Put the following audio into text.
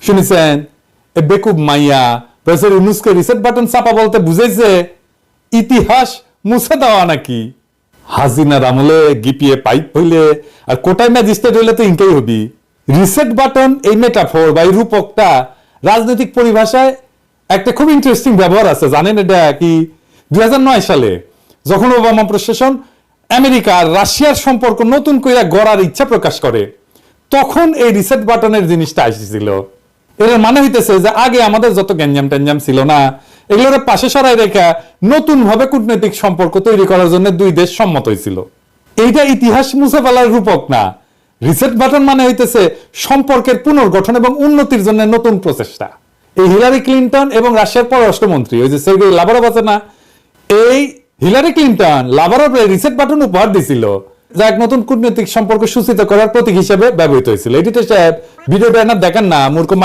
শুনেছেন এ বেকুব মাইয়া প্রফেসর ইউনূসকে রিসেট বাটন চাপা বলতে বুঝাইছে ইতিহাস মুছে দেওয়া নাকি। হাসিনার আমলে গিপিএ পাইপ হইলে আর কোটায় ম্যাজিস্ট্রেট হইলে তো ইনকাই হবি। রিসেট বাটন এই মেটাফোর বা এই রূপকটা রাজনৈতিক পরিভাষায় একটা খুব ইন্টারেস্টিং ব্যবহার আছে। জানেন এটা কি? 2009 সালে যখন ওবামা প্রশাসন আমেরিকা আর রাশিয়ার সম্পর্ক নতুন করে গড়ার ইচ্ছা প্রকাশ করে, তখন এই রিসেট বাটনের জিনিসটা আসছিল। এর মানে হইতেছে যে আগে আমাদের যত গ্যাঞ্জাম ট্যাঞ্জাম ছিল না, এগুলোর পাশে সরাই রেখা নতুন ভাবে কূটনৈতিক সম্পর্ক তৈরি করার জন্য দুই দেশ সম্মত হয়েছিল। এইটা ইতিহাস মুছে ফেলার রূপক না। রিসেট বাটন মানে হইতেছে সম্পর্কের পুনর্গঠন এবং উন্নতির জন্য নতুন প্রচেষ্টা। এই হিলারি ক্লিনটন এবং রাশিয়ার পররাষ্ট্রমন্ত্রী ওই যে সের্গেই লাভারভ আছে না, এই হিলারি ক্লিনটন লাভারভে রিসেট বাটন উপহার দিছিল, যা এক নতুন কূটনৈতিক সম্পর্ক সূচিত করার প্রতীক হিসেবে ব্যবহৃত হয়েছিল। এডিটর সাহেব ভিডিওটা না দেখেন না, মূর্খ